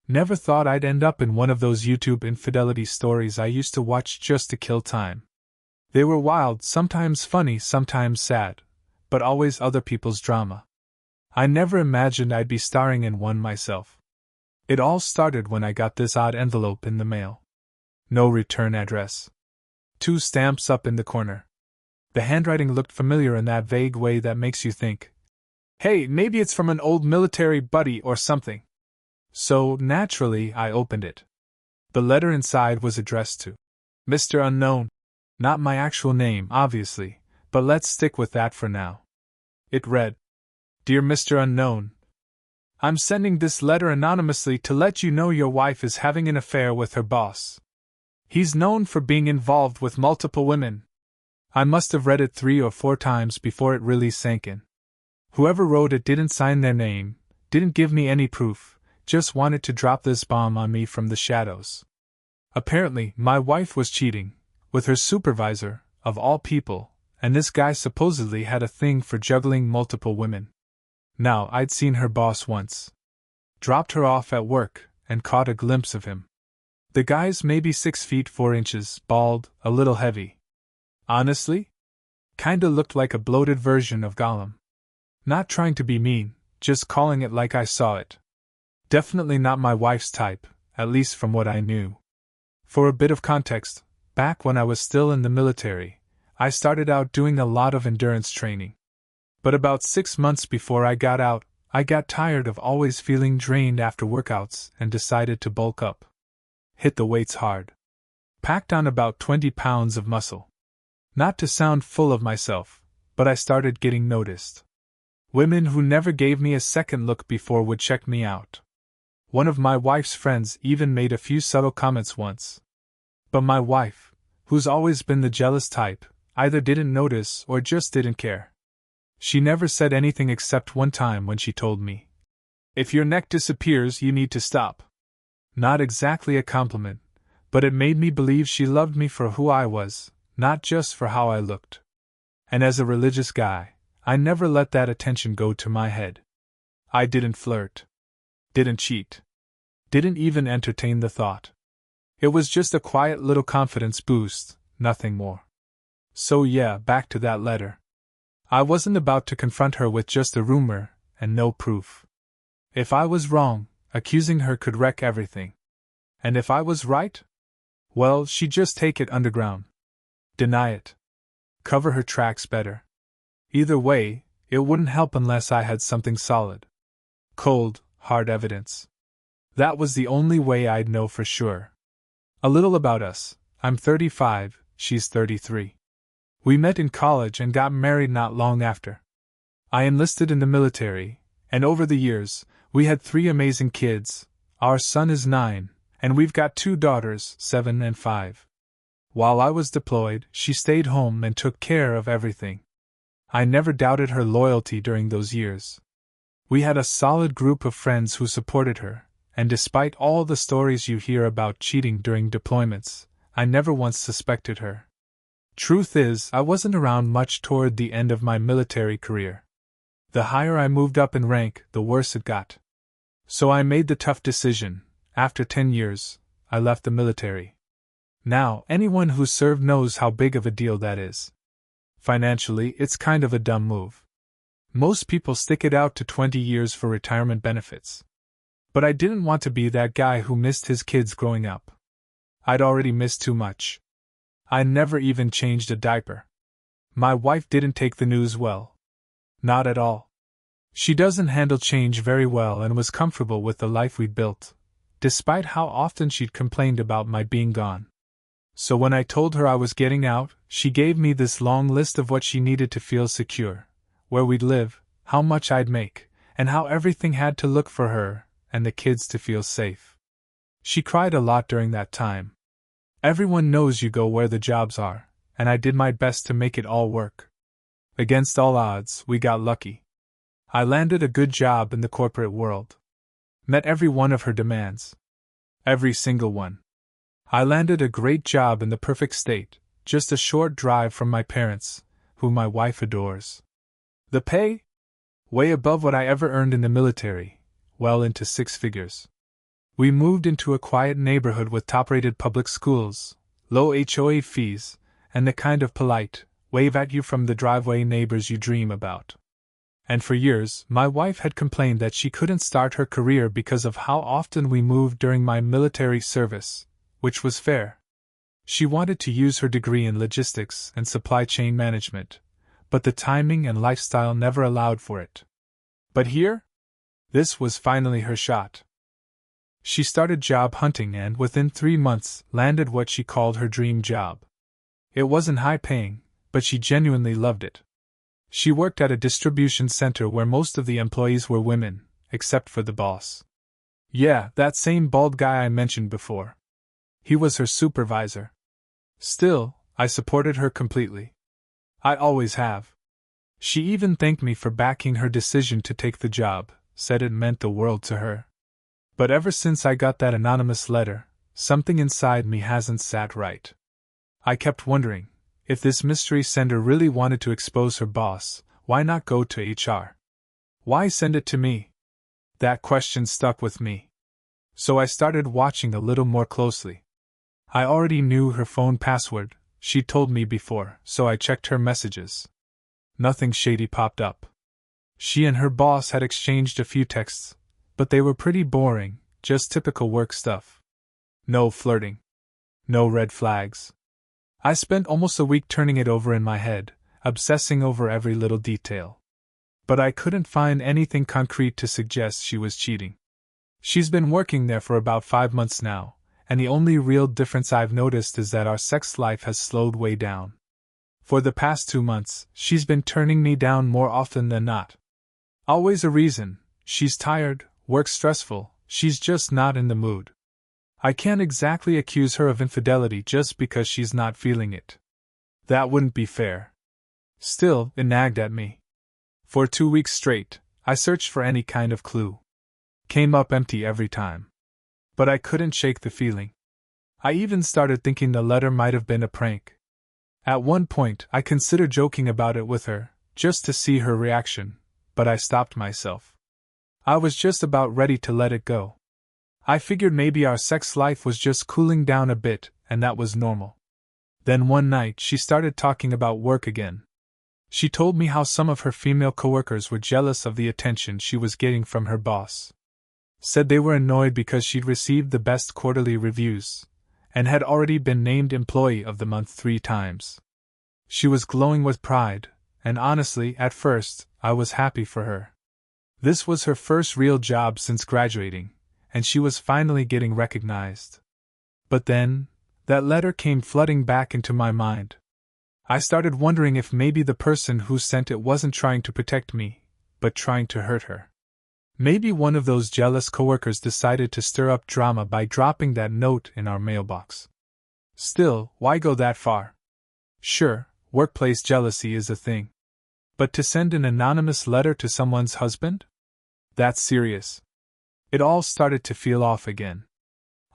Never thought I'd end up in one of those YouTube infidelity stories I used to watch just to kill time. They were wild, sometimes funny, sometimes sad, but always other people's drama. I never imagined I'd be starring in one myself. It all started when I got this odd envelope in the mail. No return address. 2 stamps up in the corner. The handwriting looked familiar in that vague way that makes you think, hey, maybe it's from an old military buddy or something. So, naturally, I opened it. The letter inside was addressed to Mr. Unknown. Not my actual name, obviously, but let's stick with that for now. It read, Dear Mr. Unknown, I'm sending this letter anonymously to let you know your wife is having an affair with her boss. He's known for being involved with multiple women. I must have read it 3 or 4 times before it really sank in. Whoever wrote it didn't sign their name, didn't give me any proof, just wanted to drop this bomb on me from the shadows. Apparently, my wife was cheating, with her supervisor, of all people, and this guy supposedly had a thing for juggling multiple women. Now, I'd seen her boss once. Dropped her off at work, and caught a glimpse of him. The guy's maybe 6 feet 4 inches, bald, a little heavy. Honestly? Kinda looked like a bloated version of Gollum. Not trying to be mean, just calling it like I saw it. Definitely not my wife's type, at least from what I knew. For a bit of context, back when I was still in the military, I started out doing a lot of endurance training. But about 6 months before I got out, I got tired of always feeling drained after workouts and decided to bulk up. Hit the weights hard. Packed on about 20 pounds of muscle. Not to sound full of myself, but I started getting noticed. Women who never gave me a second look before would check me out. One of my wife's friends even made a few subtle comments once. But my wife, who's always been the jealous type, either didn't notice or just didn't care. She never said anything except one time when she told me, If your neck disappears, you need to stop. Not exactly a compliment, but it made me believe she loved me for who I was, not just for how I looked. And as a religious guy, I never let that attention go to my head. I didn't flirt. Didn't cheat. Didn't even entertain the thought. It was just a quiet little confidence boost, nothing more. So yeah, back to that letter. I wasn't about to confront her with just a rumor and no proof. If I was wrong, accusing her could wreck everything. And if I was right? Well, she'd just take it underground. Deny it. Cover her tracks better. Either way, it wouldn't help unless I had something solid. Cold, hard evidence. That was the only way I'd know for sure. A little about us. I'm 35, she's 33. We met in college and got married not long after. I enlisted in the military, and over the years, we had 3 amazing kids. Our son is 9, and we've got 2 daughters, 7 and 5. While I was deployed, she stayed home and took care of everything. I never doubted her loyalty during those years. We had a solid group of friends who supported her, and despite all the stories you hear about cheating during deployments, I never once suspected her. Truth is, I wasn't around much toward the end of my military career. The higher I moved up in rank, the worse it got. So I made the tough decision. After 10 years, I left the military. Now, anyone who served knows how big of a deal that is. Financially, it's kind of a dumb move. Most people stick it out to 20 years for retirement benefits. But I didn't want to be that guy who missed his kids growing up. I'd already missed too much. I never even changed a diaper. My wife didn't take the news well. Not at all. She doesn't handle change very well and was comfortable with the life we'd built, despite how often she'd complained about my being gone. So when I told her I was getting out, she gave me this long list of what she needed to feel secure, where we'd live, how much I'd make, and how everything had to look for her and the kids to feel safe. She cried a lot during that time. Everyone knows you go where the jobs are, and I did my best to make it all work. Against all odds, we got lucky. I landed a good job in the corporate world. Met every one of her demands. Every single one. I landed a great job in the perfect state, just a short drive from my parents, who my wife adores. The pay? Way above what I ever earned in the military, well into 6 figures. We moved into a quiet neighborhood with top-rated public schools, low HOA fees, and the kind of polite, wave-at-you-from-the-driveway neighbors you dream about. And for years, my wife had complained that she couldn't start her career because of how often we moved during my military service, which was fair. She wanted to use her degree in logistics and supply chain management, but the timing and lifestyle never allowed for it. But here? This was finally her shot. She started job hunting and within 3 months landed what she called her dream job. It wasn't high-paying, but she genuinely loved it. She worked at a distribution center where most of the employees were women, except for the boss. Yeah, that same bald guy I mentioned before. He was her supervisor. Still, I supported her completely. I always have. She even thanked me for backing her decision to take the job, said it meant the world to her. But ever since I got that anonymous letter, something inside me hasn't sat right. I kept wondering, if this mystery sender really wanted to expose her boss, why not go to HR? Why send it to me? That question stuck with me. So I started watching a little more closely. I already knew her phone password, she'd told me before, so I checked her messages. Nothing shady popped up. She and her boss had exchanged a few texts, but they were pretty boring, just typical work stuff. No flirting. No red flags. I spent almost a week turning it over in my head, obsessing over every little detail. But I couldn't find anything concrete to suggest she was cheating. She's been working there for about 5 months now, and the only real difference I've noticed is that our sex life has slowed way down. For the past 2 months, she's been turning me down more often than not. Always a reason: she's tired, work's stressful, she's just not in the mood. I can't exactly accuse her of infidelity just because she's not feeling it. That wouldn't be fair. Still, it nagged at me. For 2 weeks straight, I searched for any kind of clue. Came up empty every time. But I couldn't shake the feeling. I even started thinking the letter might have been a prank. At one point, I considered joking about it with her, just to see her reaction, but I stopped myself. I was just about ready to let it go. I figured maybe our sex life was just cooling down a bit, and that was normal. Then one night she started talking about work again. She told me how some of her female coworkers were jealous of the attention she was getting from her boss. Said they were annoyed because she'd received the best quarterly reviews, and had already been named Employee of the Month 3 times. She was glowing with pride, and honestly, at first, I was happy for her. This was her first real job since graduating, and she was finally getting recognized. But then, that letter came flooding back into my mind. I started wondering if maybe the person who sent it wasn't trying to protect me, but trying to hurt her. Maybe one of those jealous coworkers decided to stir up drama by dropping that note in our mailbox. Still, why go that far? Sure, workplace jealousy is a thing. But to send an anonymous letter to someone's husband? That's serious. It all started to feel off again.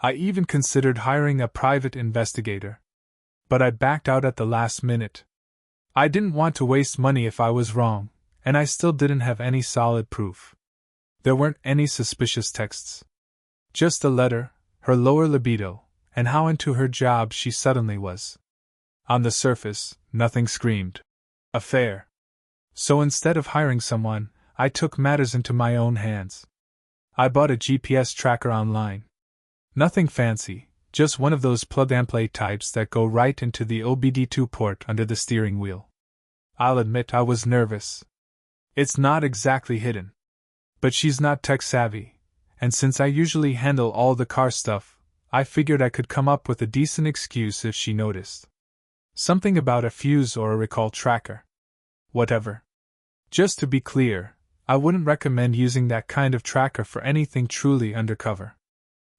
I even considered hiring a private investigator. But I backed out at the last minute. I didn't want to waste money if I was wrong, and I still didn't have any solid proof. There weren't any suspicious texts. Just a letter, her lower libido, and how into her job she suddenly was. On the surface, nothing screamed affair. So instead of hiring someone, I took matters into my own hands. I bought a GPS tracker online. Nothing fancy, just one of those plug-and-play types that go right into the OBD2 port under the steering wheel. I'll admit I was nervous. It's not exactly hidden. But she's not tech-savvy, and since I usually handle all the car stuff, I figured I could come up with a decent excuse if she noticed. Something about a fuse or a recall tracker. Whatever. Just to be clear, I wouldn't recommend using that kind of tracker for anything truly undercover.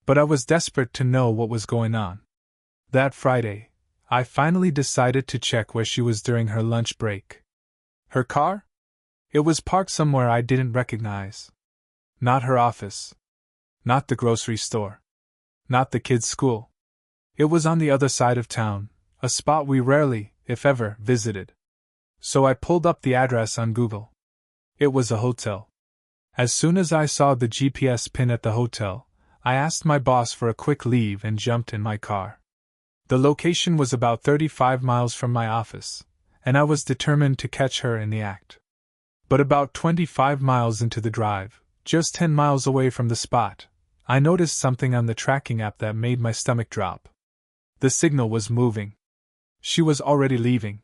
But I was desperate to know what was going on. That Friday, I finally decided to check where she was during her lunch break. Her car? It was parked somewhere I didn't recognize. Not her office. Not the grocery store. Not the kids' school. It was on the other side of town, a spot we rarely, if ever, visited. So I pulled up the address on Google. It was a hotel. As soon as I saw the GPS pin at the hotel, I asked my boss for a quick leave and jumped in my car. The location was about 35 miles from my office, and I was determined to catch her in the act. But about 25 miles into the drive, just 10 miles away from the spot, I noticed something on the tracking app that made my stomach drop. The signal was moving. She was already leaving.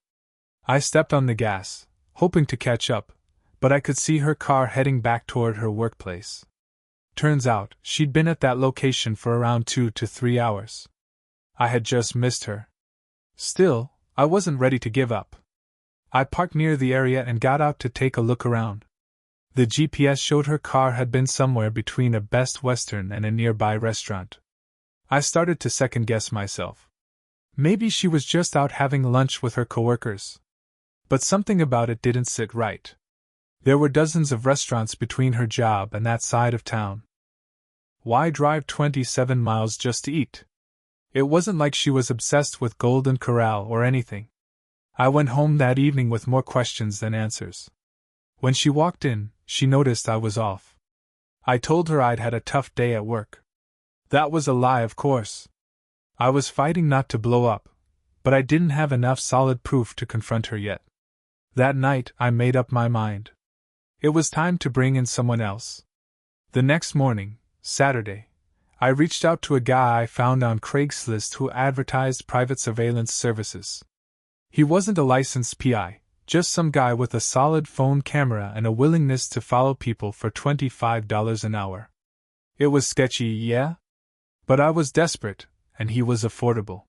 I stepped on the gas, hoping to catch up, but I could see her car heading back toward her workplace. Turns out, she'd been at that location for around 2 to 3 hours. I had just missed her. Still, I wasn't ready to give up. I parked near the area and got out to take a look around. The GPS showed her car had been somewhere between a Best Western and a nearby restaurant. I started to second-guess myself. Maybe she was just out having lunch with her coworkers. But something about it didn't sit right. There were dozens of restaurants between her job and that side of town. Why drive 27 miles just to eat? It wasn't like she was obsessed with Golden Corral or anything. I went home that evening with more questions than answers. When she walked in, she noticed I was off. I told her I'd had a tough day at work. That was a lie, of course. I was fighting not to blow up, but I didn't have enough solid proof to confront her yet. That night, I made up my mind. It was time to bring in someone else. The next morning, Saturday, I reached out to a guy I found on Craigslist who advertised private surveillance services. He wasn't a licensed PI, just some guy with a solid phone camera and a willingness to follow people for $25 an hour. It was sketchy, yeah? But I was desperate, and he was affordable.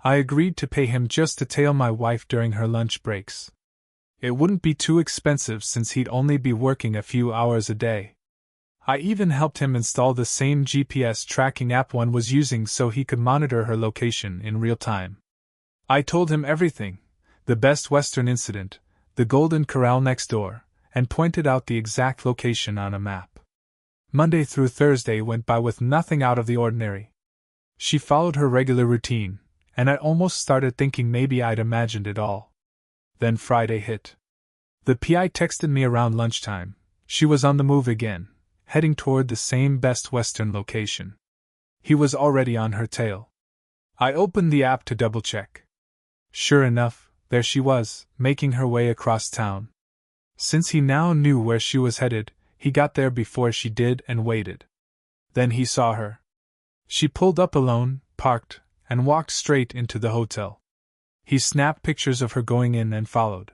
I agreed to pay him just to tail my wife during her lunch breaks. It wouldn't be too expensive since he'd only be working a few hours a day. I even helped him install the same GPS tracking app one was using so he could monitor her location in real time. I told him everything, the Best Western incident, the Golden Corral next door, and pointed out the exact location on a map. Monday through Thursday went by with nothing out of the ordinary. She followed her regular routine, and I almost started thinking maybe I'd imagined it all. Then Friday hit. The PI texted me around lunchtime. She was on the move again, heading toward the same Best Western location. He was already on her tail. I opened the app to double-check. Sure enough, there she was, making her way across town. Since he now knew where she was headed, he got there before she did and waited. Then he saw her. She pulled up alone, parked, and walked straight into the hotel. He snapped pictures of her going in and followed.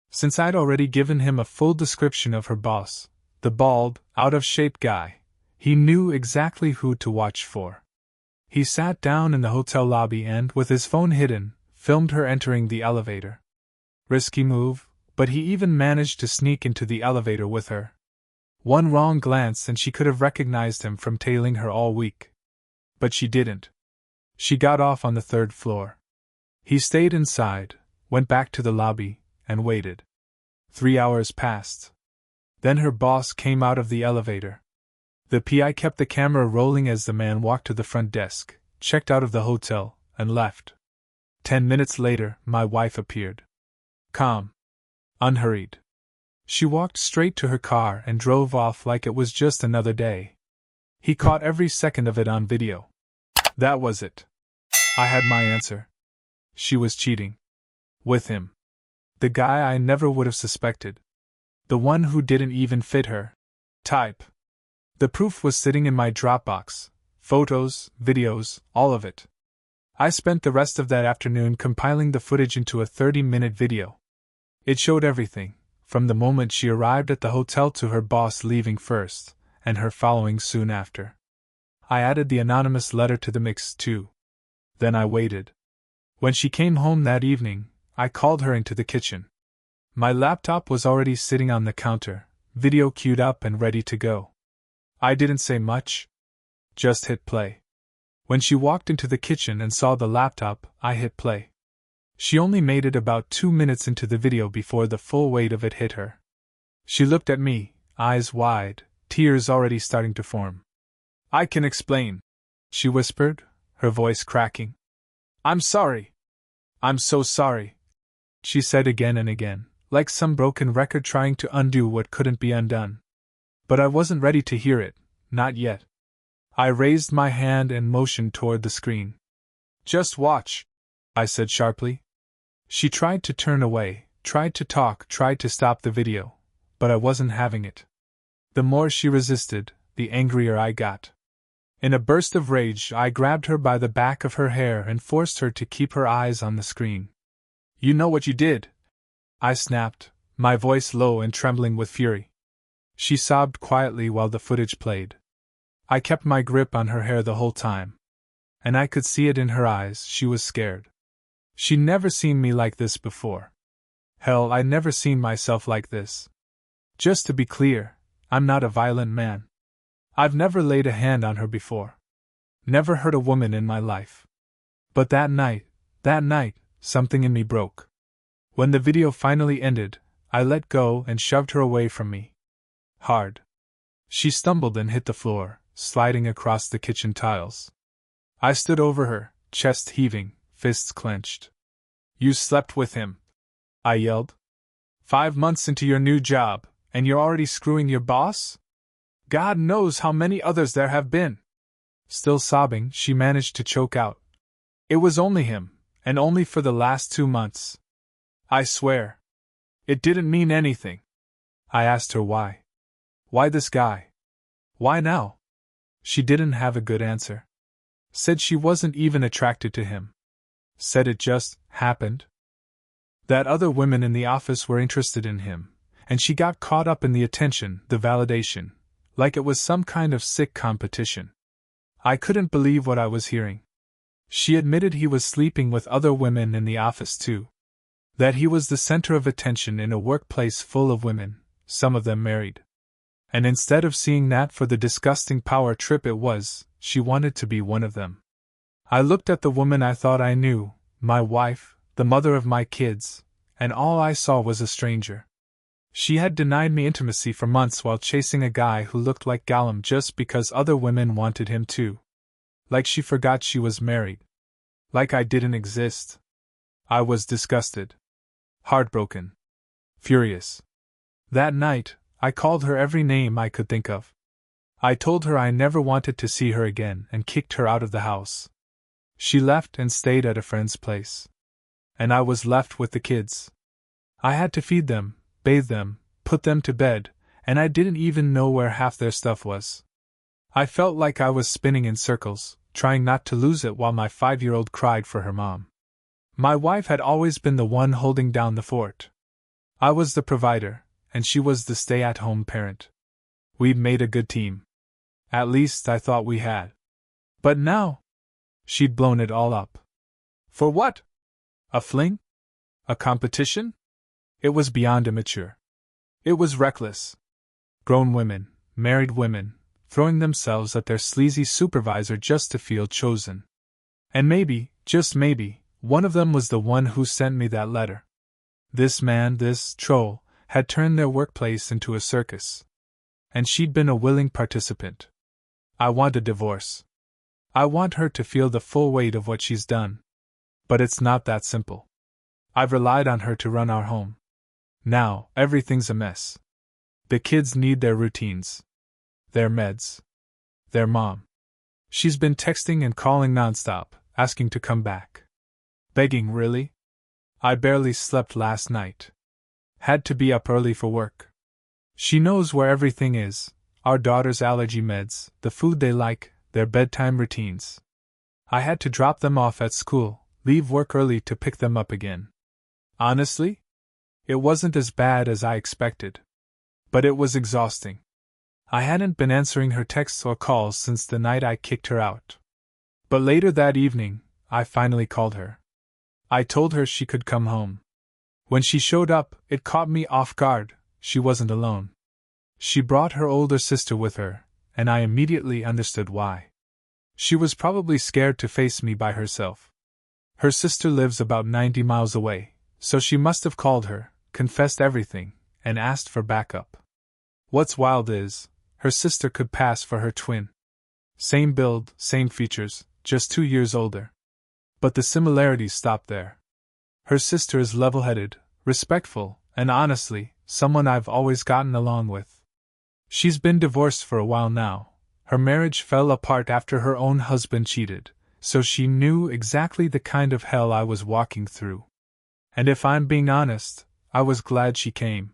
Since I'd already given him a full description of her boss, the bald, out-of-shape guy, he knew exactly who to watch for. He sat down in the hotel lobby and, with his phone hidden, filmed her entering the elevator. Risky move, but he even managed to sneak into the elevator with her. One wrong glance and she could have recognized him from tailing her all week. But she didn't. She got off on the 3rd floor. He stayed inside, went back to the lobby, and waited. 3 hours passed. Then her boss came out of the elevator. The PI kept the camera rolling as the man walked to the front desk, checked out of the hotel, and left. 10 minutes later, my wife appeared. Calm. Unhurried. She walked straight to her car and drove off like it was just another day. He caught every second of it on video. That was it. I had my answer. She was cheating. With him. The guy I never would have suspected. The one who didn't even fit her type. The proof was sitting in my Dropbox. Photos, videos, all of it. I spent the rest of that afternoon compiling the footage into a 30-minute video. It showed everything, from the moment she arrived at the hotel to her boss leaving first, and her following soon after. I added the anonymous letter to the mix, too. Then I waited. When she came home that evening, I called her into the kitchen. My laptop was already sitting on the counter, video queued up and ready to go. I didn't say much. Just hit play. When she walked into the kitchen and saw the laptop, I hit play. She only made it about 2 minutes into the video before the full weight of it hit her. She looked at me, eyes wide, tears already starting to form. I can explain, she whispered, her voice cracking. I'm sorry. I'm so sorry, she said again and again, like some broken record trying to undo what couldn't be undone. But I wasn't ready to hear it, not yet. I raised my hand and motioned toward the screen. Just watch, I said sharply. She tried to turn away, tried to talk, tried to stop the video, but I wasn't having it. The more she resisted, the angrier I got. In a burst of rage, I grabbed her by the back of her hair and forced her to keep her eyes on the screen. You know what you did, I snapped, my voice low and trembling with fury. She sobbed quietly while the footage played. I kept my grip on her hair the whole time. And I could see it in her eyes, she was scared. She'd never seen me like this before. Hell, I'd never seen myself like this. Just to be clear, I'm not a violent man. I've never laid a hand on her before. Never hurt a woman in my life. But that night, something in me broke. When the video finally ended, I let go and shoved her away from me. Hard. She stumbled and hit the floor, sliding across the kitchen tiles. I stood over her, chest heaving, fists clenched. You slept with him, I yelled. 5 months into your new job, and you're already screwing your boss? God knows how many others there have been. Still sobbing, she managed to choke out. It was only him, and only for the last 2 months. I swear. It didn't mean anything. I asked her why. Why this guy? Why now? She didn't have a good answer. Said she wasn't even attracted to him. Said it just happened. That other women in the office were interested in him, and she got caught up in the attention, the validation, like it was some kind of sick competition. I couldn't believe what I was hearing. She admitted he was sleeping with other women in the office too. That he was the center of attention in a workplace full of women, some of them married. And instead of seeing that for the disgusting power trip it was, she wanted to be one of them. I looked at the woman I thought I knew, my wife, the mother of my kids, and all I saw was a stranger. She had denied me intimacy for months while chasing a guy who looked like Gollum just because other women wanted him too. Like she forgot she was married. Like I didn't exist. I was disgusted. Heartbroken. Furious. That night, I called her every name I could think of. I told her I never wanted to see her again and kicked her out of the house. She left and stayed at a friend's place. And I was left with the kids. I had to feed them, bathe them, put them to bed, and I didn't even know where half their stuff was. I felt like I was spinning in circles, trying not to lose it while my 5-year-old cried for her mom. My wife had always been the one holding down the fort. I was the provider, and she was the stay-at-home parent. We'd made a good team. At least I thought we had. But now, she'd blown it all up. For what? A fling? A competition? It was beyond immature. It was reckless. Grown women, married women, throwing themselves at their sleazy supervisor just to feel chosen. And maybe, just maybe, one of them was the one who sent me that letter. This man, this troll, had turned their workplace into a circus. And she'd been a willing participant. I want a divorce. I want her to feel the full weight of what she's done. But it's not that simple. I've relied on her to run our home. Now, everything's a mess. The kids need their routines. Their meds. Their mom. She's been texting and calling nonstop, asking to come back. Begging, really? I barely slept last night. Had to be up early for work. She knows where everything is, our daughter's allergy meds, the food they like, their bedtime routines. I had to drop them off at school, leave work early to pick them up again. Honestly? It wasn't as bad as I expected. But it was exhausting. I hadn't been answering her texts or calls since the night I kicked her out. But later that evening, I finally called her. I told her she could come home. When she showed up, it caught me off guard. She wasn't alone. She brought her older sister with her, and I immediately understood why. She was probably scared to face me by herself. Her sister lives about 90 miles away, so she must have called her, confessed everything, and asked for backup. What's wild is, her sister could pass for her twin. Same build, same features, just 2 years older. But the similarities stop there. Her sister is level-headed, respectful, and honestly, someone I've always gotten along with. She's been divorced for a while now, Her marriage fell apart after her own husband cheated, so she knew exactly the kind of hell I was walking through. And if I'm being honest, I was glad she came.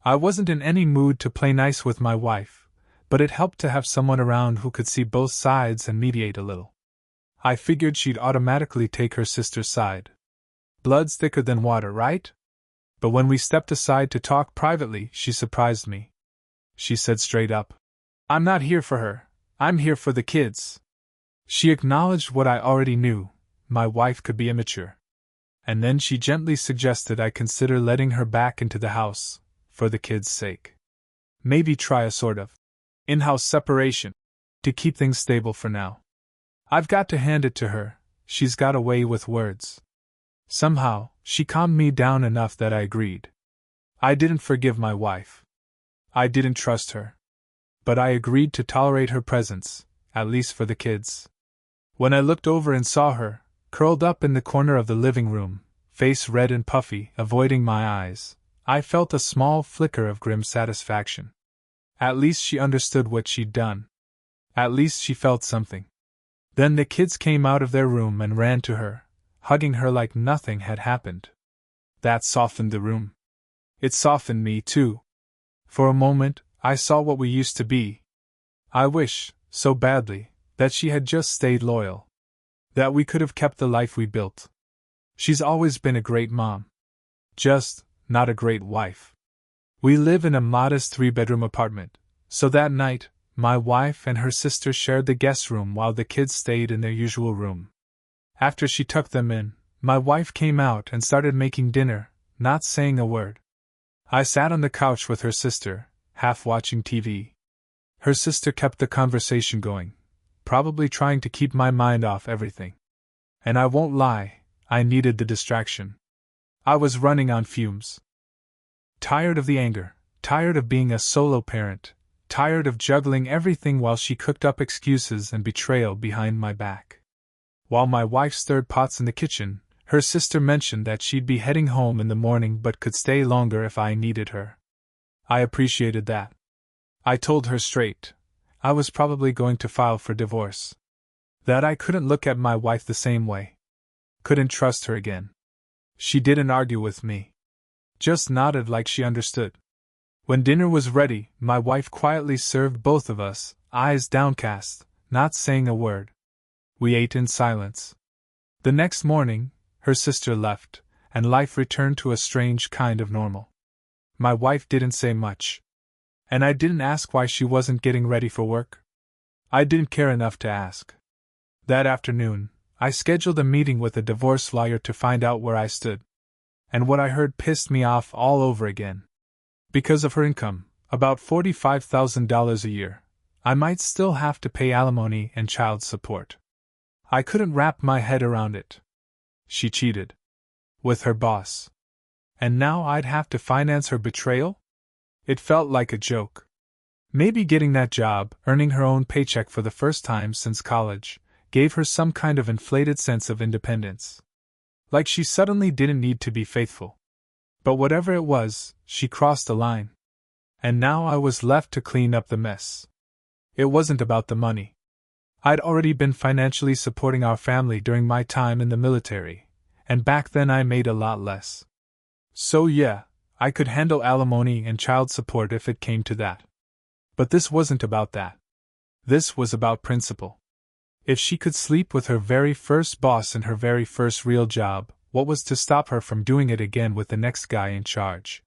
I wasn't in any mood to play nice with my wife, but it helped to have someone around who could see both sides and mediate a little. I figured she'd automatically take her sister's side. Blood's thicker than water, right? But when we stepped aside to talk privately, she surprised me. She said straight up, "I'm not here for her, I'm here for the kids." She acknowledged what I already knew: my wife could be immature. And then she gently suggested I consider letting her back into the house, for the kids' sake. Maybe try a sort of in-house separation, to keep things stable for now. I've got to hand it to her, she's got a way with words. Somehow, she calmed me down enough that I agreed. I didn't forgive my wife. I didn't trust her. But I agreed to tolerate her presence, at least for the kids. When I looked over and saw her, curled up in the corner of the living room, face red and puffy, avoiding my eyes, I felt a small flicker of grim satisfaction. At least she understood what she'd done. At least she felt something. Then the kids came out of their room and ran to her, hugging her like nothing had happened. That softened the room. It softened me, too. For a moment, I saw what we used to be. I wish, so badly, that she had just stayed loyal. That we could have kept the life we built. She's always been a great mom. Just, not a great wife. We live in a modest 3-bedroom apartment, so that night, my wife and her sister shared the guest room while the kids stayed in their usual room. After she tucked them in, my wife came out and started making dinner, not saying a word. I sat on the couch with her sister, half watching TV. Her sister kept the conversation going, probably trying to keep my mind off everything. And I won't lie, I needed the distraction. I was running on fumes. Tired of the anger, tired of being a solo parent, tired of juggling everything while she cooked up excuses and betrayal behind my back. While my wife stirred pots in the kitchen, her sister mentioned that she'd be heading home in the morning but could stay longer if I needed her. I appreciated that. I told her straight, I was probably going to file for divorce. That I couldn't look at my wife the same way. Couldn't trust her again. She didn't argue with me. Just nodded like she understood. When dinner was ready, my wife quietly served both of us, eyes downcast, not saying a word. We ate in silence. The next morning, her sister left, and life returned to a strange kind of normal. My wife didn't say much. And I didn't ask why she wasn't getting ready for work. I didn't care enough to ask. That afternoon, I scheduled a meeting with a divorce lawyer to find out where I stood. And what I heard pissed me off all over again. Because of her income, about $45,000 a year, I might still have to pay alimony and child support. I couldn't wrap my head around it. She cheated. With her boss. And now I'd have to finance her betrayal? It felt like a joke. Maybe getting that job, earning her own paycheck for the first time since college, gave her some kind of inflated sense of independence. Like she suddenly didn't need to be faithful. But whatever it was, she crossed a line. And now I was left to clean up the mess. It wasn't about the money. I'd already been financially supporting our family during my time in the military, and back then I made a lot less. So yeah, I could handle alimony and child support if it came to that. But this wasn't about that. This was about principle. If she could sleep with her very first boss in her very first real job, what was to stop her from doing it again with the next guy in charge?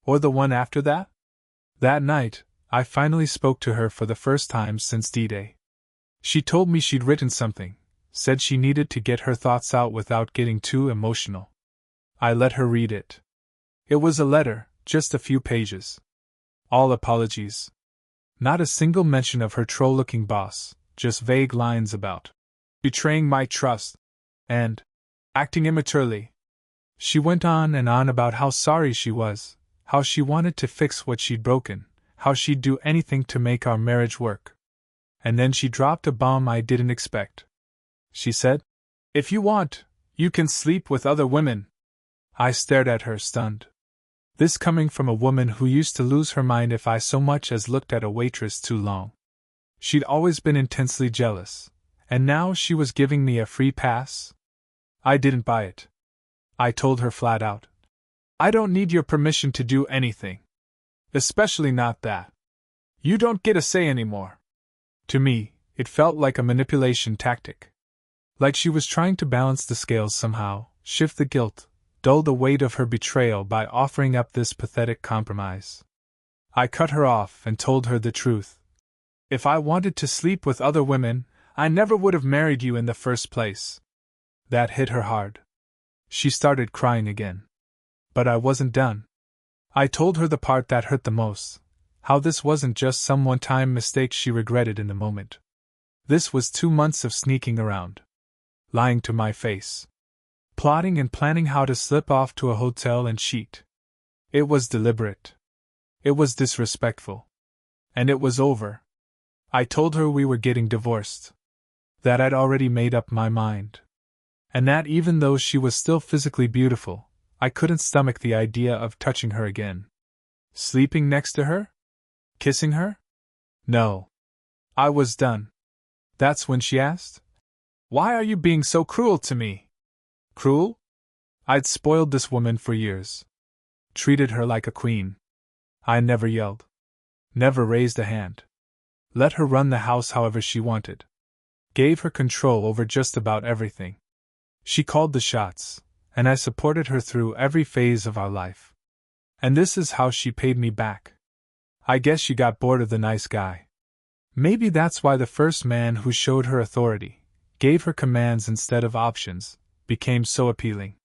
Or the one after that? That night, I finally spoke to her for the first time since D-Day. She told me she'd written something, said she needed to get her thoughts out without getting too emotional. I let her read it. It was a letter, just a few pages. All apologies. Not a single mention of her troll-looking boss, just vague lines about betraying my trust and acting immaturely. She went on and on about how sorry she was, how she wanted to fix what she'd broken, how she'd do anything to make our marriage work. And then she dropped a bomb I didn't expect. She said, "If you want, you can sleep with other women." I stared at her, stunned. This coming from a woman who used to lose her mind if I so much as looked at a waitress too long. She'd always been intensely jealous, and now she was giving me a free pass? I didn't buy it. I told her flat out. I don't need your permission to do anything. Especially not that. You don't get a say anymore. To me, it felt like a manipulation tactic. Like she was trying to balance the scales somehow, shift the guilt, dull the weight of her betrayal by offering up this pathetic compromise. I cut her off and told her the truth. If I wanted to sleep with other women, I never would have married you in the first place. That hit her hard. She started crying again. But I wasn't done. I told her the part that hurt the most, how this wasn't just some one-time mistake she regretted in the moment. This was 2 months of sneaking around, lying to my face, plotting and planning how to slip off to a hotel and cheat. It was deliberate. It was disrespectful. And it was over. I told her we were getting divorced. That I'd already made up my mind. And that even though she was still physically beautiful, I couldn't stomach the idea of touching her again. Sleeping next to her? Kissing her? No. I was done. That's when she asked, "Why are you being so cruel to me?" Cruel? I'd spoiled this woman for years. Treated her like a queen. I never yelled. Never raised a hand. Let her run the house however she wanted. Gave her control over just about everything. She called the shots, and I supported her through every phase of our life. And this is how she paid me back. I guess she got bored of the nice guy. Maybe that's why the first man who showed her authority, gave her commands instead of options, became so appealing.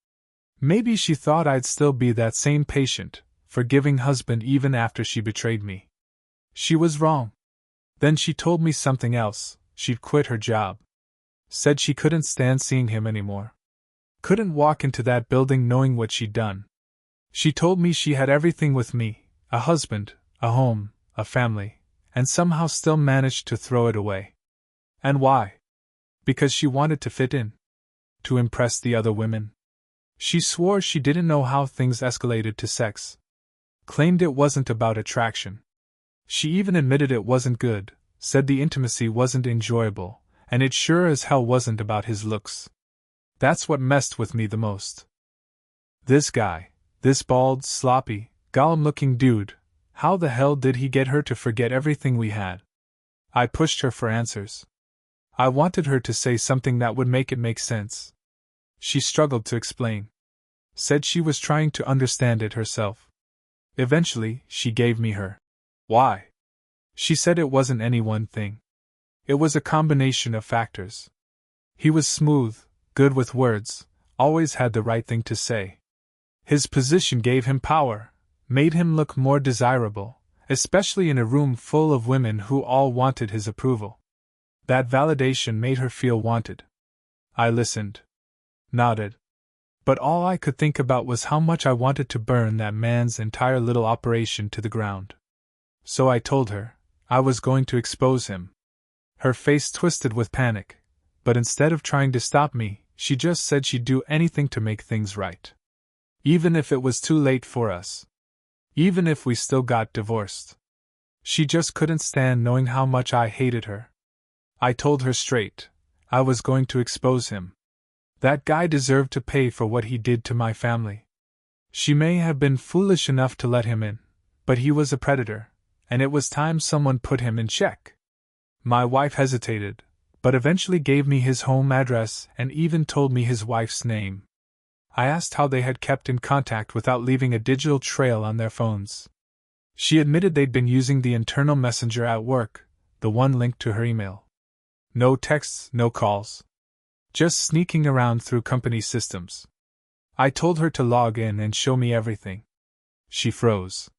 Maybe she thought I'd still be that same patient, forgiving husband even after she betrayed me. She was wrong. Then she told me something else. She'd quit her job. Said she couldn't stand seeing him anymore. Couldn't walk into that building knowing what she'd done. She told me she had everything with me, a husband, a home, a family, and somehow still managed to throw it away. And why? Because she wanted to fit in. To impress the other women. She swore she didn't know how things escalated to sex. Claimed it wasn't about attraction. She even admitted it wasn't good, said the intimacy wasn't enjoyable, and it sure as hell wasn't about his looks. That's what messed with me the most. This guy, this bald, sloppy, gollum-looking dude, how the hell did he get her to forget everything we had? I pushed her for answers. I wanted her to say something that would make it make sense. She struggled to explain. Said she was trying to understand it herself. Eventually, she gave me her why. She said it wasn't any one thing. It was a combination of factors. He was smooth, good with words, always had the right thing to say. His position gave him power, made him look more desirable, especially in a room full of women who all wanted his approval. That validation made her feel wanted. I listened. Nodded. But all I could think about was how much I wanted to burn that man's entire little operation to the ground. So I told her I was going to expose him. Her face twisted with panic, but instead of trying to stop me, she just said she'd do anything to make things right. Even if it was too late for us. Even if we still got divorced. She just couldn't stand knowing how much I hated her. I told her straight, I was going to expose him. That guy deserved to pay for what he did to my family. She may have been foolish enough to let him in, but he was a predator, and it was time someone put him in check. My wife hesitated, but eventually gave me his home address and even told me his wife's name. I asked how they had kept in contact without leaving a digital trail on their phones. She admitted they'd been using the internal messenger at work, the one linked to her email. No texts, no calls. Just sneaking around through company systems. I told her to log in and show me everything. She froze.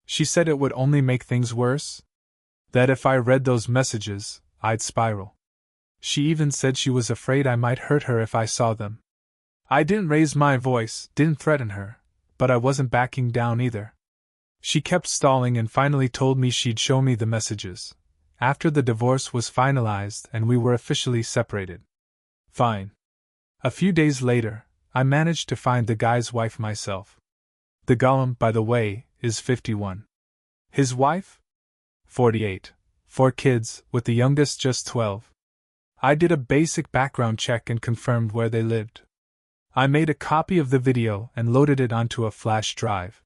She said it would only make things worse. That if I read those messages, I'd spiral. She even said she was afraid I might hurt her if I saw them. I didn't raise my voice, didn't threaten her, but I wasn't backing down either. She kept stalling and finally told me she'd show me the messages, after the divorce was finalized and we were officially separated. Fine. A few days later, I managed to find the guy's wife myself. The golem, by the way, is 51. His wife? 48. 4 kids, with the youngest just 12. I did a basic background check and confirmed where they lived. I made a copy of the video and loaded it onto a flash drive.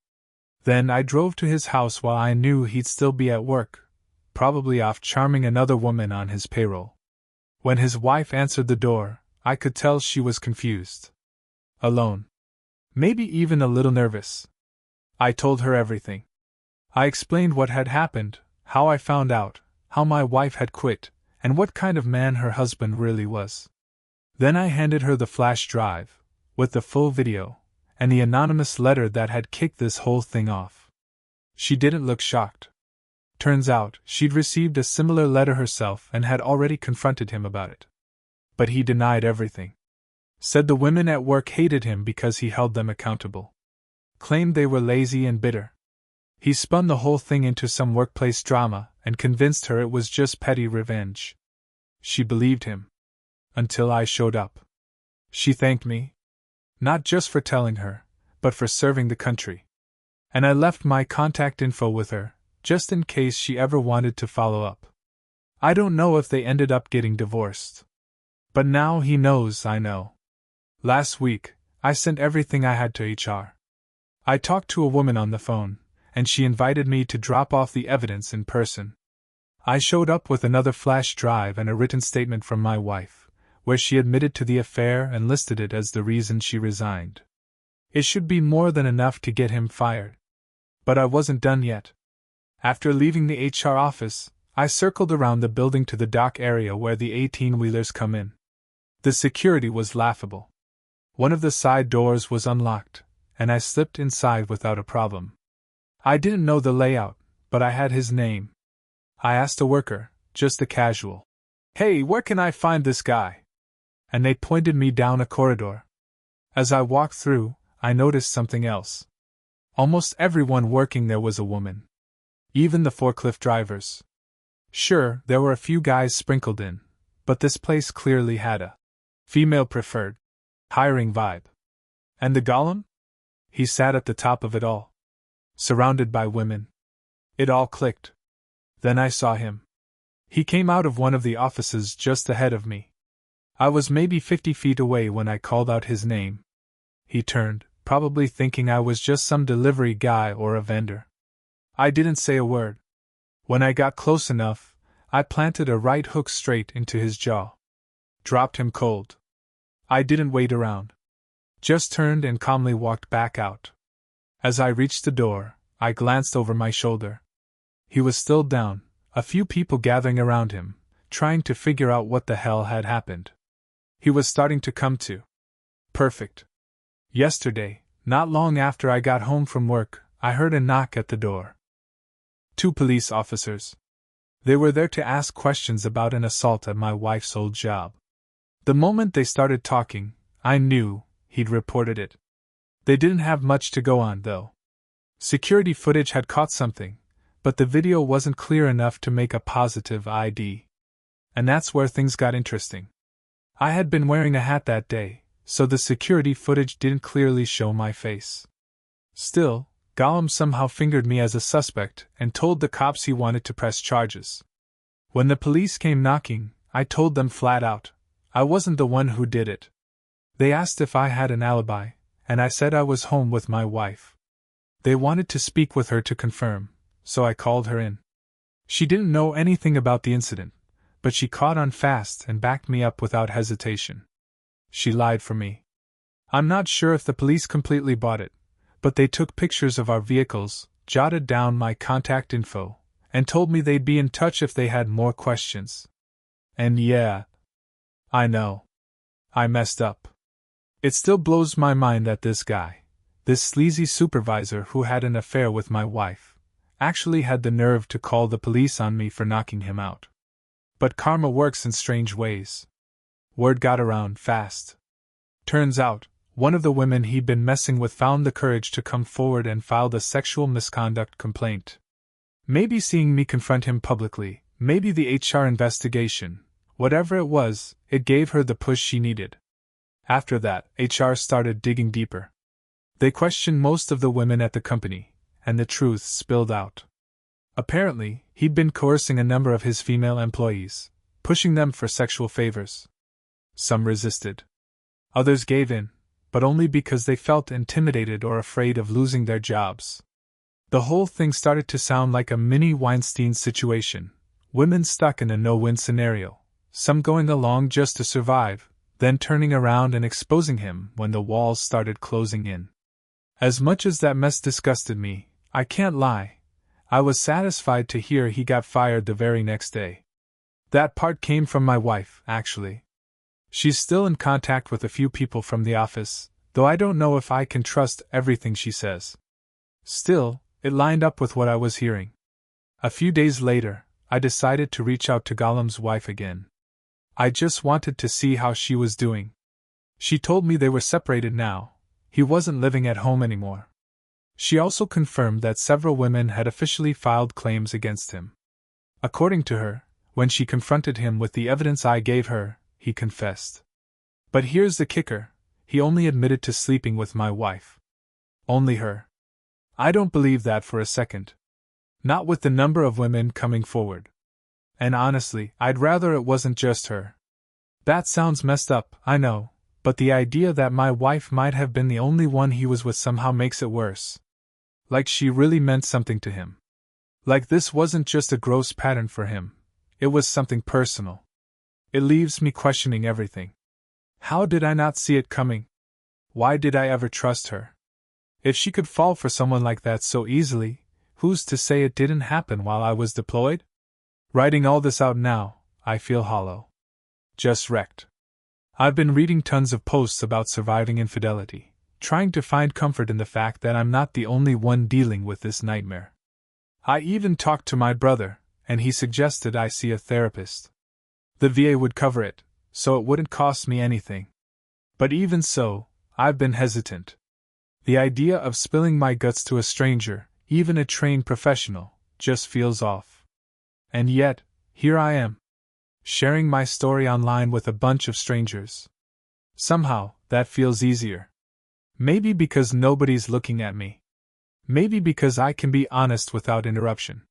Then I drove to his house while I knew he'd still be at work, probably off charming another woman on his payroll. When his wife answered the door, I could tell she was confused. Alone. Maybe even a little nervous. I told her everything. I explained what had happened, how I found out, how my wife had quit, and what kind of man her husband really was. Then I handed her the flash drive, with the full video, and the anonymous letter that had kicked this whole thing off. She didn't look shocked. Turns out, she'd received a similar letter herself and had already confronted him about it. But he denied everything. Said the women at work hated him because he held them accountable. Claimed they were lazy and bitter. He spun the whole thing into some workplace drama and convinced her it was just petty revenge. She believed him. Until I showed up. She thanked me. Not just for telling her, but for serving the country. And I left my contact info with her, just in case she ever wanted to follow up. I don't know if they ended up getting divorced. But now he knows I know. Last week, I sent everything I had to HR. I talked to a woman on the phone, and she invited me to drop off the evidence in person. I showed up with another flash drive and a written statement from my wife, where she admitted to the affair and listed it as the reason she resigned. It should be more than enough to get him fired. But I wasn't done yet. After leaving the HR office, I circled around the building to the dock area where the 18-wheelers come in. The security was laughable. One of the side doors was unlocked, and I slipped inside without a problem. I didn't know the layout, but I had his name. I asked a worker, just a casual, "Hey, where can I find this guy?" And they pointed me down a corridor. As I walked through, I noticed something else. Almost everyone working there was a woman. Even the forklift drivers. Sure, there were a few guys sprinkled in, but this place clearly had a female-preferred hiring vibe. And the golem? He sat at the top of it all. Surrounded by women. It all clicked. Then I saw him. He came out of one of the offices just ahead of me. I was maybe 50 feet away when I called out his name. He turned, probably thinking I was just some delivery guy or a vendor. I didn't say a word. When I got close enough, I planted a right hook straight into his jaw. Dropped him cold. I didn't wait around. Just turned and calmly walked back out. As I reached the door, I glanced over my shoulder. He was still down, a few people gathering around him, trying to figure out what the hell had happened. He was starting to come to. Perfect. Yesterday, not long after I got home from work, I heard a knock at the door. 2 police officers. They were there to ask questions about an assault at my wife's old job. The moment they started talking, I knew he'd reported it. They didn't have much to go on, though. Security footage had caught something, but the video wasn't clear enough to make a positive ID. And that's where things got interesting. I had been wearing a hat that day, so the security footage didn't clearly show my face. Still, Gollum somehow fingered me as a suspect and told the cops he wanted to press charges. When the police came knocking, I told them flat out, I wasn't the one who did it. They asked if I had an alibi, and I said I was home with my wife. They wanted to speak with her to confirm, so I called her in. She didn't know anything about the incident, but she caught on fast and backed me up without hesitation. She lied for me. I'm not sure if the police completely bought it, but they took pictures of our vehicles, jotted down my contact info, and told me they'd be in touch if they had more questions. And yeah, I know. I messed up. It still blows my mind that this guy, this sleazy supervisor who had an affair with my wife, actually had the nerve to call the police on me for knocking him out. But karma works in strange ways. Word got around fast. Turns out, one of the women he'd been messing with found the courage to come forward and filed a sexual misconduct complaint. Maybe seeing me confront him publicly, maybe the HR investigation, whatever it was, it gave her the push she needed. After that, HR started digging deeper. They questioned most of the women at the company, and the truth spilled out. Apparently, He'd been coercing a number of his female employees, pushing them for sexual favors. Some resisted. Others gave in, but only because they felt intimidated or afraid of losing their jobs. The whole thing started to sound like a mini Weinstein situation, women stuck in a no-win scenario, some going along just to survive, then turning around and exposing him when the walls started closing in. As much as that mess disgusted me, I can't lie, I was satisfied to hear he got fired the very next day. That part came from my wife, actually. She's still in contact with a few people from the office, though I don't know if I can trust everything she says. Still, it lined up with what I was hearing. A few days later, I decided to reach out to Gollum's wife again. I just wanted to see how she was doing. She told me they were separated now. He wasn't living at home anymore. She also confirmed that several women had officially filed claims against him. According to her, when she confronted him with the evidence I gave her, he confessed. But here's the kicker, he only admitted to sleeping with my wife. Only her. I don't believe that for a second. Not with the number of women coming forward. And honestly, I'd rather it wasn't just her. That sounds messed up, I know, but the idea that my wife might have been the only one he was with somehow makes it worse. Like she really meant something to him. Like this wasn't just a gross pattern for him, it was something personal. It leaves me questioning everything. How did I not see it coming? Why did I ever trust her? If she could fall for someone like that so easily, who's to say it didn't happen while I was deployed? Writing all this out now, I feel hollow. Just wrecked. I've been reading tons of posts about surviving infidelity, trying to find comfort in the fact that I'm not the only one dealing with this nightmare. I even talked to my brother, and he suggested I see a therapist. The VA would cover it, so it wouldn't cost me anything. But even so, I've been hesitant. The idea of spilling my guts to a stranger, even a trained professional, just feels off. And yet, here I am, sharing my story online with a bunch of strangers. Somehow, that feels easier. Maybe because nobody's looking at me. Maybe because I can be honest without interruption.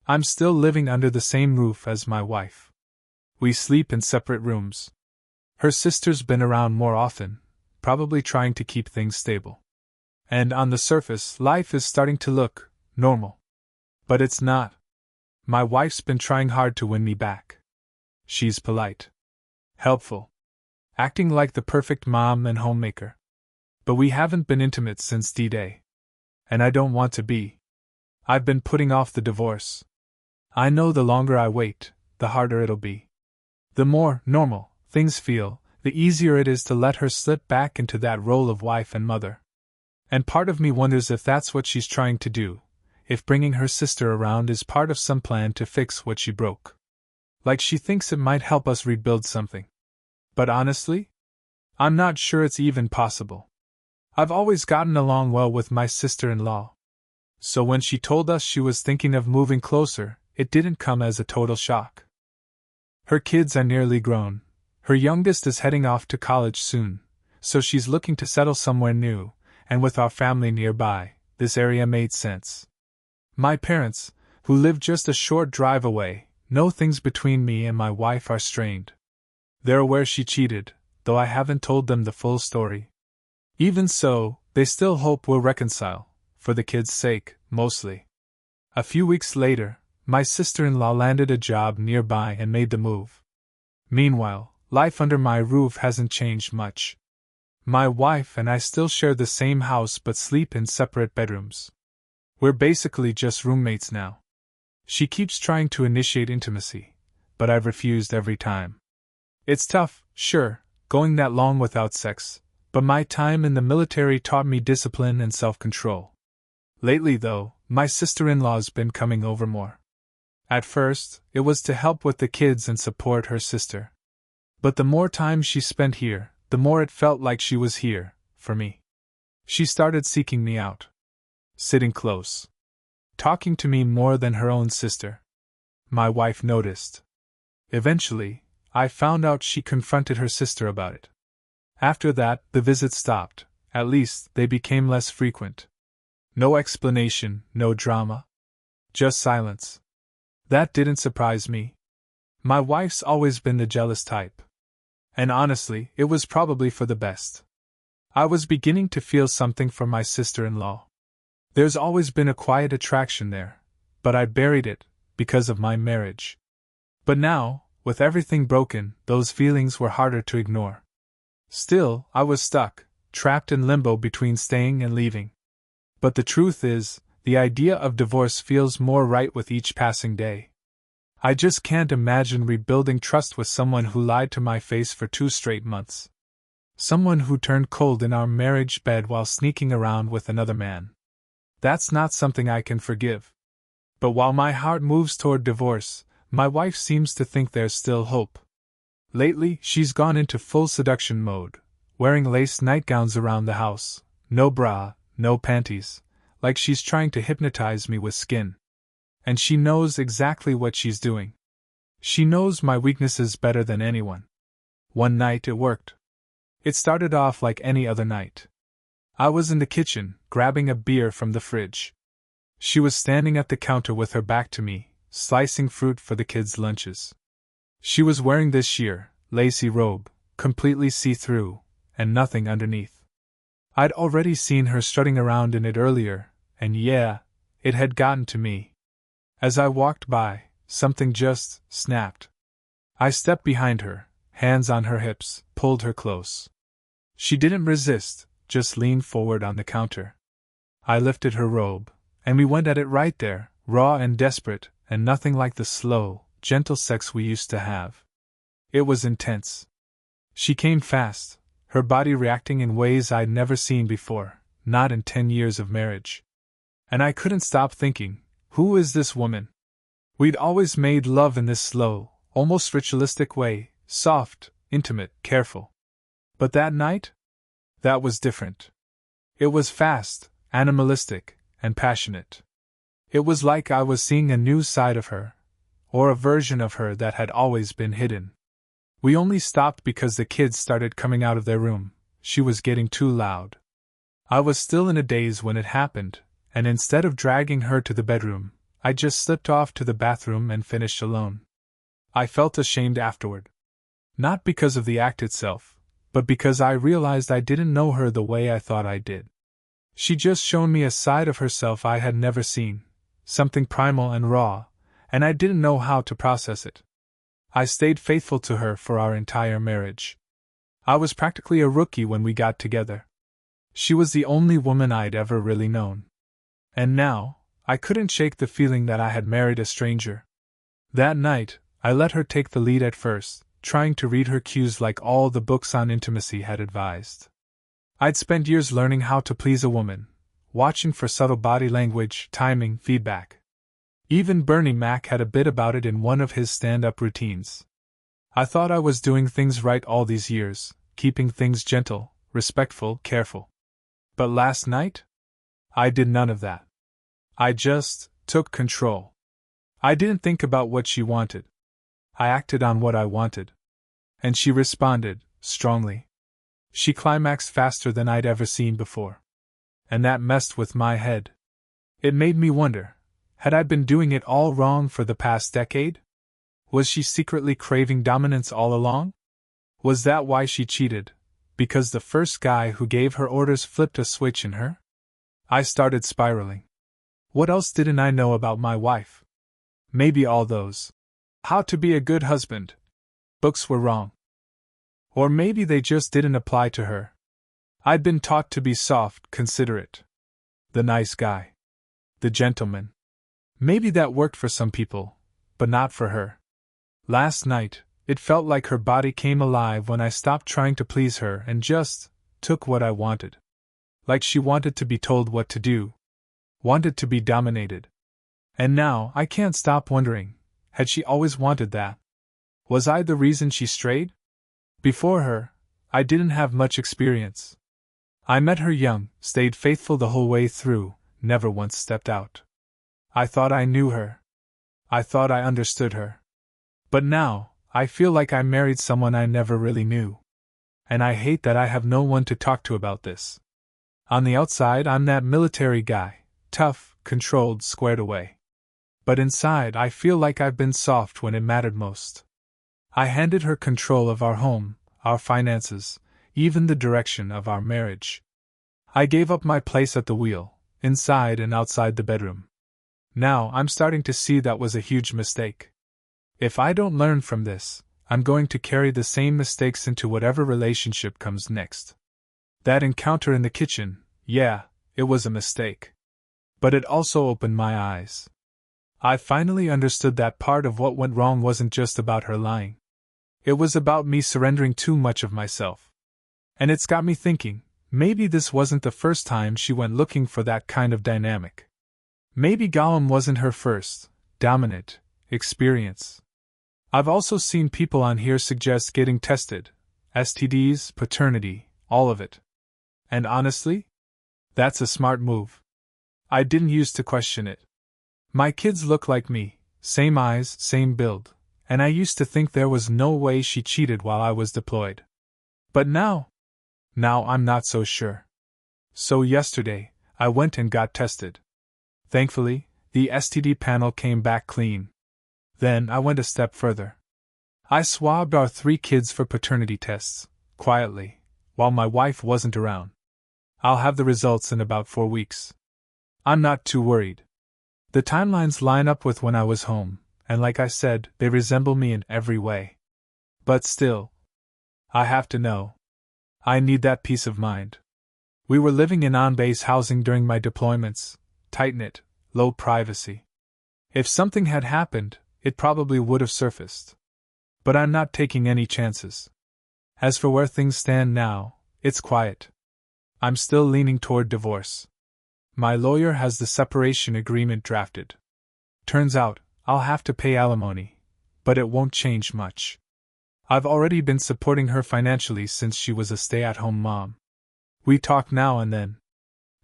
I'm still living under the same roof as my wife. We sleep in separate rooms. Her sister's been around more often, probably trying to keep things stable. And on the surface, life is starting to look normal. But it's not. My wife's been trying hard to win me back. She's polite, helpful, acting like the perfect mom and homemaker. But we haven't been intimate since D-Day. And I don't want to be. I've been putting off the divorce. I know the longer I wait, the harder it'll be. The more normal things feel, the easier it is to let her slip back into that role of wife and mother. And part of me wonders if that's what she's trying to do, if bringing her sister around is part of some plan to fix what she broke. Like she thinks it might help us rebuild something. But honestly, I'm not sure it's even possible. I've always gotten along well with my sister-in-law. So when she told us she was thinking of moving closer, it didn't come as a total shock. Her kids are nearly grown. Her youngest is heading off to college soon, so she's looking to settle somewhere new, and with our family nearby, this area made sense. My parents, who live just a short drive away, know things between me and my wife are strained. They're aware she cheated, though I haven't told them the full story. Even so, they still hope we'll reconcile, for the kids' sake, mostly. A few weeks later, my sister-in-law landed a job nearby and made the move. Meanwhile, life under my roof hasn't changed much. My wife and I still share the same house but sleep in separate bedrooms. We're basically just roommates now. She keeps trying to initiate intimacy, but I've refused every time. It's tough, sure, going that long without sex, but my time in the military taught me discipline and self-control. Lately, though, my sister-in-law's been coming over more. At first, it was to help with the kids and support her sister. But the more time she spent here, the more it felt like she was here, for me. She started seeking me out. Sitting close. Talking to me more than her own sister. My wife noticed. Eventually, I found out she confronted her sister about it. After that, the visits stopped, at least they became less frequent. No explanation, no drama. Just silence. That didn't surprise me. My wife's always been the jealous type. And honestly, it was probably for the best. I was beginning to feel something for my sister-in-law. There's always been a quiet attraction there, but I buried it, because of my marriage. But now, with everything broken, those feelings were harder to ignore. Still, I was stuck, trapped in limbo between staying and leaving. But the truth is, the idea of divorce feels more right with each passing day. I just can't imagine rebuilding trust with someone who lied to my face for 2 straight months. Someone who turned cold in our marriage bed while sneaking around with another man. That's not something I can forgive. But while my heart moves toward divorce, my wife seems to think there's still hope. Lately, she's gone into full seduction mode, wearing lace nightgowns around the house, no bra, no panties, like she's trying to hypnotize me with skin. And she knows exactly what she's doing. She knows my weaknesses better than anyone. One night it worked. It started off like any other night. I was in the kitchen, grabbing a beer from the fridge. She was standing at the counter with her back to me, slicing fruit for the kids' lunches. She was wearing this sheer, lacy robe, completely see-through, and nothing underneath. I'd already seen her strutting around in it earlier, and yeah, it had gotten to me. As I walked by, something just snapped. I stepped behind her, hands on her hips, pulled her close. She didn't resist, just leaned forward on the counter. I lifted her robe, and we went at it right there, raw and desperate, and nothing like the slow, gentle sex we used to have. It was intense. She came fast, her body reacting in ways I'd never seen before, not in 10 years of marriage. And I couldn't stop thinking, who is this woman? We'd always made love in this slow, almost ritualistic way, soft, intimate, careful. But that night? That was different. It was fast, animalistic, and passionate. It was like I was seeing a new side of her, or a version of her that had always been hidden. We only stopped because the kids started coming out of their room. She was getting too loud. I was still in a daze when it happened, and instead of dragging her to the bedroom, I just slipped off to the bathroom and finished alone. I felt ashamed afterward. Not because of the act itself, but because I realized I didn't know her the way I thought I did. She'd just shown me a side of herself I had never seen, something primal and raw, and I didn't know how to process it. I stayed faithful to her for our entire marriage. I was practically a rookie when we got together. She was the only woman I'd ever really known. And now, I couldn't shake the feeling that I had married a stranger. That night, I let her take the lead at first, trying to read her cues like all the books on intimacy had advised. I'd spent years learning how to please a woman, watching for subtle body language, timing, feedback. Even Bernie Mac had a bit about it in one of his stand-up routines. I thought I was doing things right all these years, keeping things gentle, respectful, careful. But last night? I did none of that. I just took control. I didn't think about what she wanted. I acted on what I wanted. And she responded, strongly. She climaxed faster than I'd ever seen before. And that messed with my head. It made me wonder, had I been doing it all wrong for the past decade? Was she secretly craving dominance all along? Was that why she cheated? Because the first guy who gave her orders flipped a switch in her? I started spiraling. What else didn't I know about my wife? Maybe all those "How to be a good husband" books were wrong. Or maybe they just didn't apply to her. I'd been taught to be soft, considerate. The nice guy. The gentleman. Maybe that worked for some people, but not for her. Last night, it felt like her body came alive when I stopped trying to please her and just took what I wanted. Like she wanted to be told what to do. Wanted to be dominated. And now, I can't stop wondering, had she always wanted that? Was I the reason she strayed? Before her, I didn't have much experience. I met her young, stayed faithful the whole way through, never once stepped out. I thought I knew her. I thought I understood her. But now, I feel like I married someone I never really knew. And I hate that I have no one to talk to about this. On the outside, I'm that military guy, tough, controlled, squared away. But inside I feel like I've been soft when it mattered most. I handed her control of our home, our finances, even the direction of our marriage. I gave up my place at the wheel, inside and outside the bedroom. Now I'm starting to see that was a huge mistake. If I don't learn from this, I'm going to carry the same mistakes into whatever relationship comes next. That encounter in the kitchen, yeah, it was a mistake. But it also opened my eyes. I finally understood that part of what went wrong wasn't just about her lying. It was about me surrendering too much of myself. And it's got me thinking, maybe this wasn't the first time she went looking for that kind of dynamic. Maybe Gollum wasn't her first, dominant, experience. I've also seen people on here suggest getting tested, STDs, paternity, all of it. And honestly, that's a smart move. I didn't used to question it. My kids look like me, same eyes, same build, and I used to think there was no way she cheated while I was deployed. But now I'm not so sure. So yesterday, I went and got tested. Thankfully, the STD panel came back clean. Then I went a step further. I swabbed our 3 kids for paternity tests, quietly, while my wife wasn't around. I'll have the results in about 4 weeks. I'm not too worried. The timelines line up with when I was home, and like I said, they resemble me in every way. But still, I have to know. I need that peace of mind. We were living in on-base housing during my deployments, tight-knit, low privacy. If something had happened, it probably would have surfaced. But I'm not taking any chances. As for where things stand now, it's quiet. I'm still leaning toward divorce. My lawyer has the separation agreement drafted. Turns out, I'll have to pay alimony, but it won't change much. I've already been supporting her financially since she was a stay-at-home mom. We talk now and then.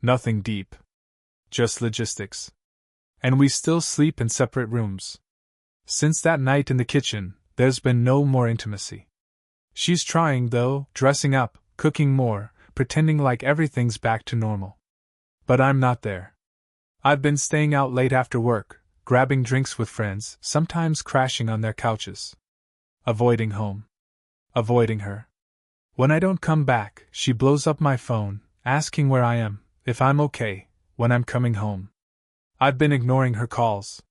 Nothing deep. Just logistics. And we still sleep in separate rooms. Since that night in the kitchen, there's been no more intimacy. She's trying, though, dressing up, cooking more, pretending like everything's back to normal. But I'm not there. I've been staying out late after work, grabbing drinks with friends, sometimes crashing on their couches. Avoiding home. Avoiding her. When I don't come back, she blows up my phone, asking where I am, if I'm okay, when I'm coming home. I've been ignoring her calls.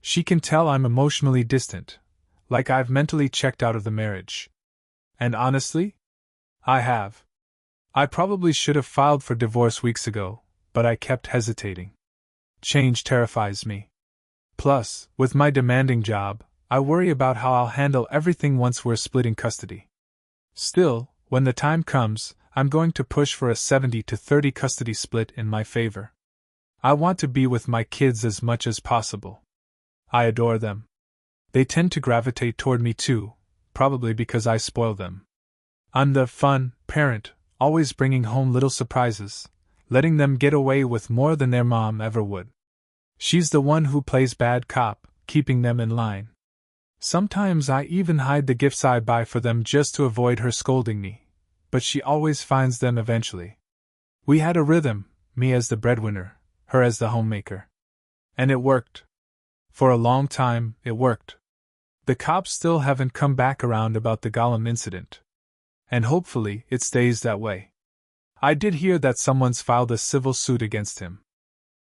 She can tell I'm emotionally distant, like I've mentally checked out of the marriage. And honestly, I have. I probably should have filed for divorce weeks ago, but I kept hesitating. Change terrifies me. Plus, with my demanding job, I worry about how I'll handle everything once we're splitting custody. Still, when the time comes, I'm going to push for a 70-30 custody split in my favor. I want to be with my kids as much as possible. I adore them. They tend to gravitate toward me too, probably because I spoil them. I'm the fun parent, always bringing home little surprises, letting them get away with more than their mom ever would. She's the one who plays bad cop, keeping them in line. Sometimes I even hide the gifts I buy for them just to avoid her scolding me, but she always finds them eventually. We had a rhythm, me as the breadwinner, her as the homemaker. And it worked. For a long time, it worked. The cops still haven't come back around about the Gollum incident. And hopefully, it stays that way. I did hear that someone's filed a civil suit against him.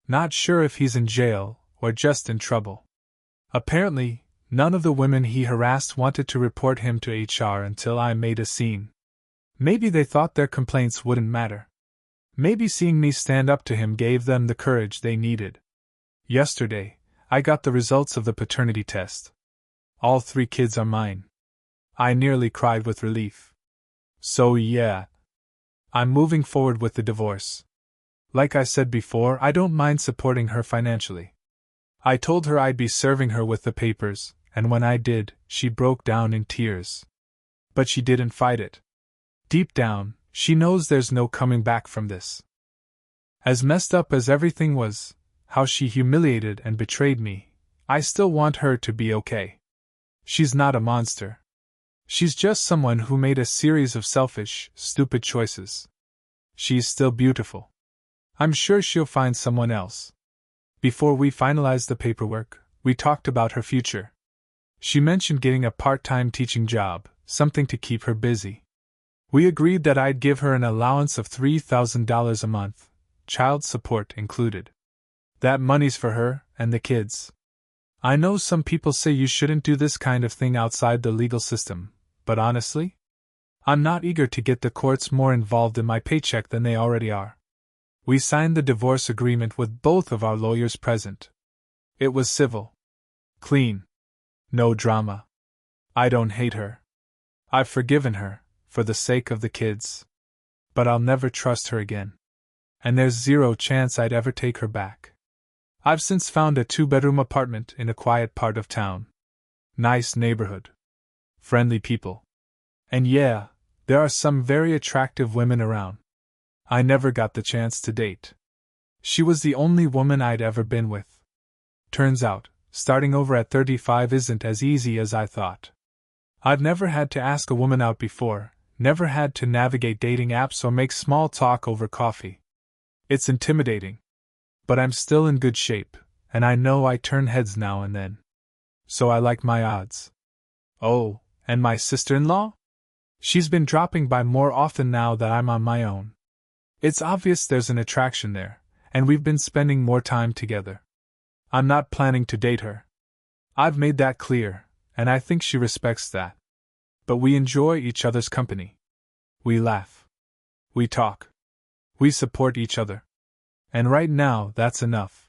Not sure if he's in jail, or just in trouble. Apparently, none of the women he harassed wanted to report him to HR until I made a scene. Maybe they thought their complaints wouldn't matter. Maybe seeing me stand up to him gave them the courage they needed. Yesterday, I got the results of the paternity test. All 3 kids are mine. I nearly cried with relief. So yeah, I'm moving forward with the divorce. Like I said before, I don't mind supporting her financially. I told her I'd be serving her with the papers, and when I did, she broke down in tears. But she didn't fight it. Deep down, she knows there's no coming back from this. As messed up as everything was, how she humiliated and betrayed me, I still want her to be okay. She's not a monster. She's just someone who made a series of selfish, stupid choices. She's still beautiful. I'm sure she'll find someone else. Before we finalize the paperwork, We talked about her future. She mentioned getting a part-time teaching job, something to keep her busy. We agreed that I'd give her an allowance of $3,000 a month, child support included. That money's for her and the kids. I know some people say you shouldn't do this kind of thing outside the legal system, but honestly, I'm not eager to get the courts more involved in my paycheck than they already are. We signed the divorce agreement with both of our lawyers present. It was civil. Clean. No drama. I don't hate her. I've forgiven her, for the sake of the kids. But I'll never trust her again. And there's zero chance I'd ever take her back. I've since found a 2-bedroom apartment in a quiet part of town. Nice neighborhood. Friendly people. And yeah, there are some very attractive women around. I never got the chance to date. She was the only woman I'd ever been with. Turns out, starting over at 35 isn't as easy as I thought. I've never had to ask a woman out before, never had to navigate dating apps or make small talk over coffee. It's intimidating. But I'm still in good shape, and I know I turn heads now and then. So I like my odds. Oh, and my sister-in-law? She's been dropping by more often now that I'm on my own. It's obvious there's an attraction there, and we've been spending more time together. I'm not planning to date her. I've made that clear, and I think she respects that. But we enjoy each other's company. We laugh. We talk. We support each other. And right now, that's enough.